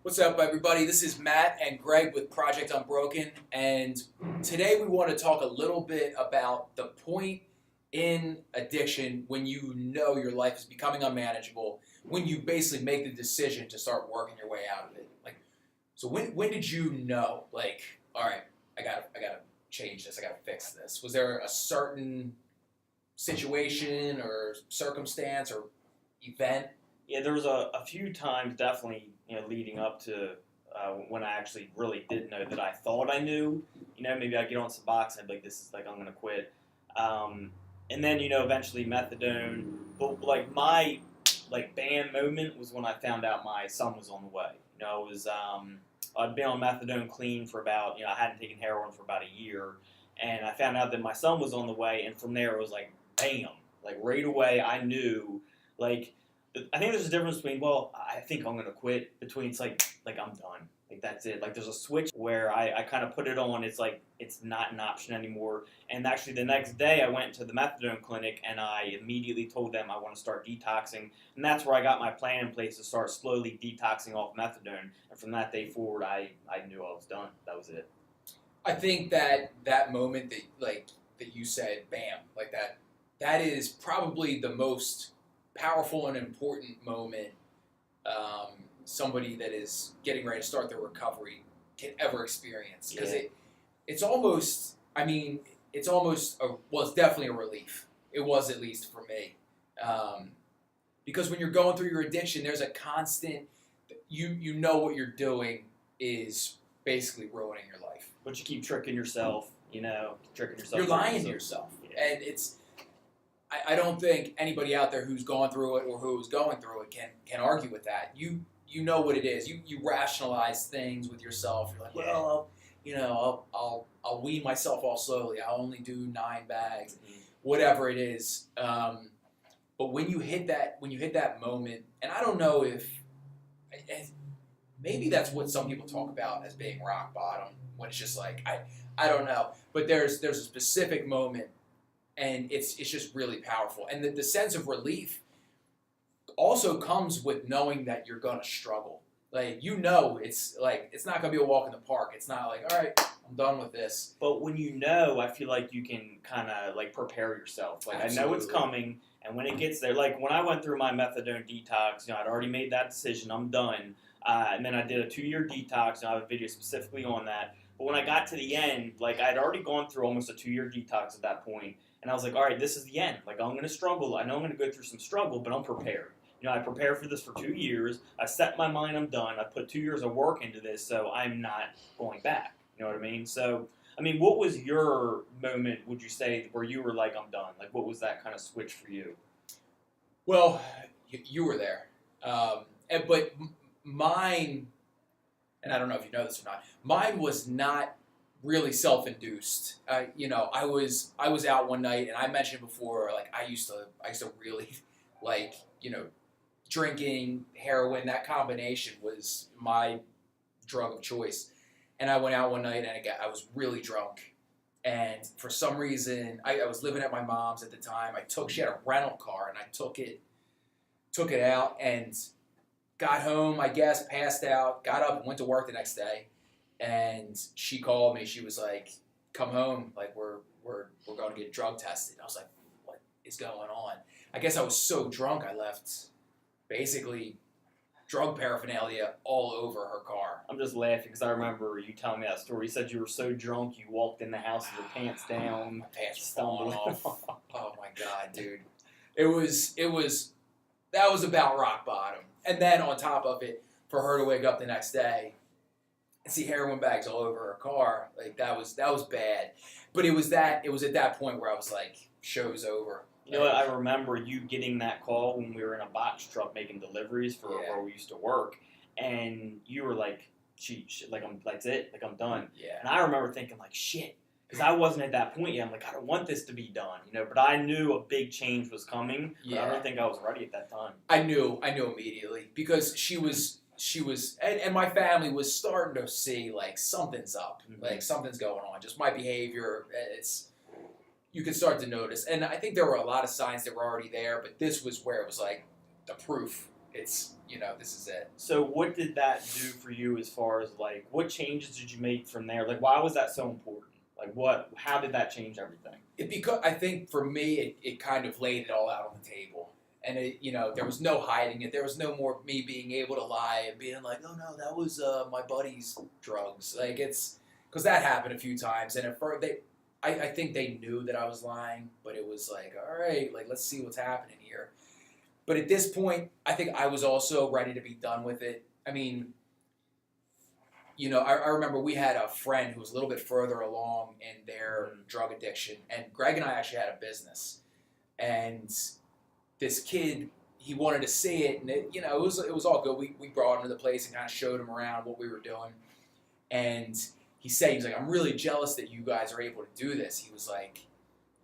What's up, everybody? This is Matt and Greg with Project Unbroken, and today we want to talk a little bit about the point in addiction when you know your life is becoming unmanageable, when you basically make the decision to start working your way out of it. So when did you know, all right, I gotta change this, I gotta fix this? Was there a certain situation or circumstance or event? Yeah, there was a few times definitely, leading up to when I actually really did know that I thought I knew. Maybe I'd get on some box and I'd be like, this is like, I'm going to quit. And then, eventually methadone. But my band moment was when I found out my son was on the way. I'd been on methadone clean for about, I hadn't taken heroin for about a year. And I found out that my son was on the way. And from there it was like, bam. Right away I knew, I think there's a difference between, I think I'm going to quit, between it's like I'm done. That's it. There's a switch where I kind of put it on. It's it's not an option anymore. And actually the next day I went to the methadone clinic and I immediately told them I want to start detoxing. And that's where I got my plan in place to start slowly detoxing off methadone. And from that day forward, I knew I was done. That was it. I think that moment that you said, bam, that is probably the most powerful and important moment somebody that is getting ready to start their recovery can ever experience, because it's almost, it's definitely a relief. It was, at least for me, because when you're going through your addiction, there's a constant, you know what you're doing is basically ruining your life, but you keep tricking yourself. You're lying to yourself. And it's, I don't think anybody out there who's gone through it or who's going through it can argue with that. You know what it is. You rationalize things with yourself. You're like, I'll wean myself off slowly. I'll only do 9 bags, whatever it is. But when you hit that moment, and I don't know if maybe that's what some people talk about as being rock bottom, when it's just I don't know. But there's a specific moment. And it's just really powerful. And the sense of relief also comes with knowing that you're going to struggle. It's not going to be a walk in the park. It's not all right, I'm done with this. But when I feel like you can kind of prepare yourself. I know it's coming, and when it gets there, when I went through my methadone detox, I'd already made that decision. I'm done. And then I did a 2-year detox, and I have a video specifically on that. But when I got to the end, I'd already gone through almost a 2-year detox at that point. And I was like, all right, this is the end. I'm going to struggle. I know I'm going to go through some struggle, but I'm prepared. I prepared for this for 2 years. I set my mind, I'm done. I put 2 years of work into this, so I'm not going back. You know what I mean? So, what was your moment, would you say, where you were like, I'm done? What was that kind of switch for you? Well, you were there. But mine, and I don't know if you know this or not, mine was not really self-induced. I was out one night, and I mentioned before, I used to really drinking, heroin, that combination was my drug of choice. And I went out one night, and I was really drunk. And for some reason, I was living at my mom's at the time. She had a rental car, and I took it out, and got home, I guess, passed out, got up, and went to work the next day. And she called me. She was like, "Come home. We're going to get drug tested." I was like, "What is going on?" I guess I was so drunk I left basically drug paraphernalia all over her car. I'm just laughing because I remember you telling me that story. You said you were so drunk you walked in the house with your pants down. My pants were falling off. Oh my God, dude! That was about rock bottom. And then on top of it, for her to wake up the next day and see heroin bags all over her car, that was bad. But it was at that point where I was like, show's over. You know what? I remember you getting that call when we were in a box truck making deliveries for where we used to work, and you were like, that's it, I'm done. Yeah. And I remember thinking shit, because I wasn't at that point yet. I'm I don't want this to be done, But I knew a big change was coming. But I don't think I was ready at that time. I knew immediately, because she was, and my family was starting to see something's up, something's going on. Just my behavior, you could start to notice. And I think there were a lot of signs that were already there, but this was where it was the proof it's, you know, this is it. So what did that do for you as far as like what changes did you make from there? Like why was that so important? Like how did that change everything? I think for me, it kind of laid it all out on the table. And you know, there was no hiding it. There was no more me being able to lie and being like, "Oh no, that was my buddy's drugs." Like it's because that happened a few times, and at first I think they knew that I was lying, but it was like, "All right, like let's see what's happening here." But at this point, I think I was also ready to be done with it. I mean, you know, I remember we had a friend who was a little bit further along in their drug addiction, and Greg and I actually had a business, and this kid, he wanted to see it, and you know, it was all good. We brought him to the place and kind of showed him around what we were doing, and he was like, "I'm really jealous that you guys are able to do this." He was like,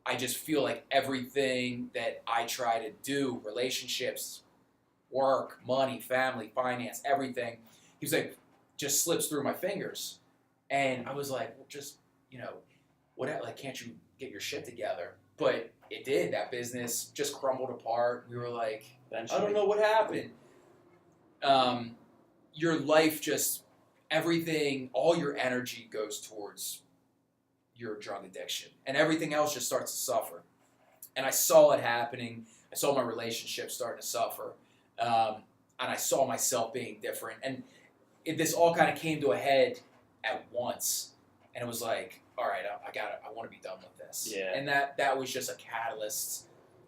"I just feel like everything that I try to do, relationships, work, money, family, finance, everything," he was like, "just slips through my fingers," and I was like, "Well, just you know, what? Like, can't you get your shit together?" But it did. That business just crumbled apart. We were like, Eventually. I don't know what happened. Your life just, everything, all your energy goes towards your drug addiction. And everything else just starts to suffer. And I saw it happening. I saw my relationship starting to suffer. And I saw myself being different. And this all kind of came to a head at once. And it was like, all right, I want to be done with this. Yeah. And that was just a catalyst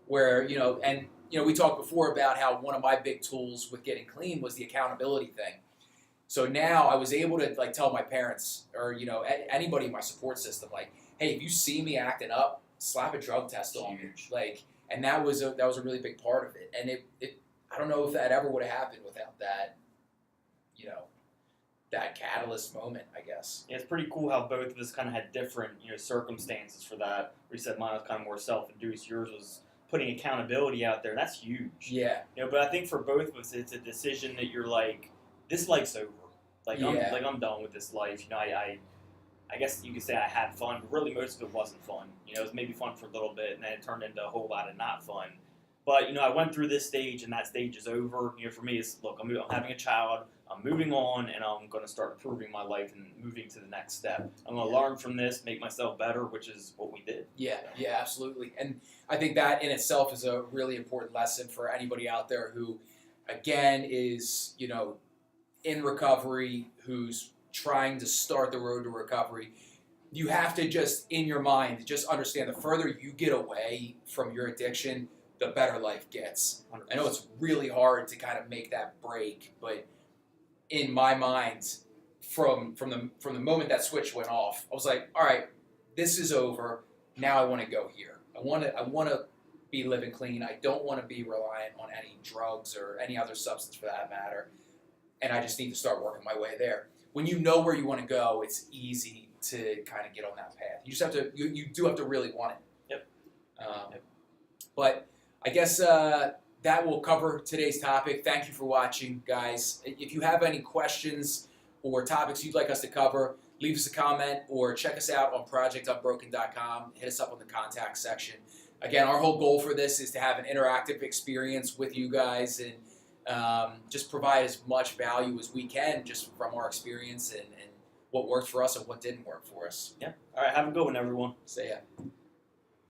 where, you know, and, you know, we talked before about how one of my big tools with getting clean was the accountability thing. So now I was able to, like, tell my parents or, you know, anybody in my support system, like, hey, if you see me acting up, slap a drug test on me. Like, and that was a really big part of it. And it I don't know if that ever would have happened without that, you know, that catalyst moment, I guess. Yeah, it's pretty cool how both of us kind of had different, you know, circumstances for that. Where you said mine was kind of more self-induced, yours was putting accountability out there. That's huge. Yeah. You know, but I think for both of us, it's a decision that you're like, this life's over. Like, Yeah. I'm done with this life. You know, I guess you could say I had fun, but really most of it wasn't fun. You know, it was maybe fun for a little bit, and then it turned into a whole lot of not fun. But, you know, I went through this stage, and that stage is over. You know, for me, it's, look, I'm having a child, I'm moving on, and I'm going to start improving my life and moving to the next step. I'm going to learn from this, make myself better, which is what we did. Yeah, absolutely. And I think that in itself is a really important lesson for anybody out there who, again, is, you know, in recovery, who's trying to start the road to recovery. You have to just, in your mind, just understand the further you get away from your addiction, the better life gets. 100%. I know it's really hard to kind of make that break, but in my mind, from the moment that switch went off, I was like, all right, this is over. Now I want to go here. I want to be living clean. I don't want to be reliant on any drugs or any other substance for that matter. And I just need to start working my way there. When you know where you want to go, it's easy to kind of get on that path. You just have to, you do have to really want it. Yep. But I guess that will cover today's topic. Thank you for watching, guys. If you have any questions or topics you'd like us to cover, leave us a comment or check us out on projectunbroken.com. Hit us up on the contact section. Again, our whole goal for this is to have an interactive experience with you guys and just provide as much value as we can just from our experience and what worked for us and what didn't work for us. Yeah. All right. Have a good one, everyone. So, yeah.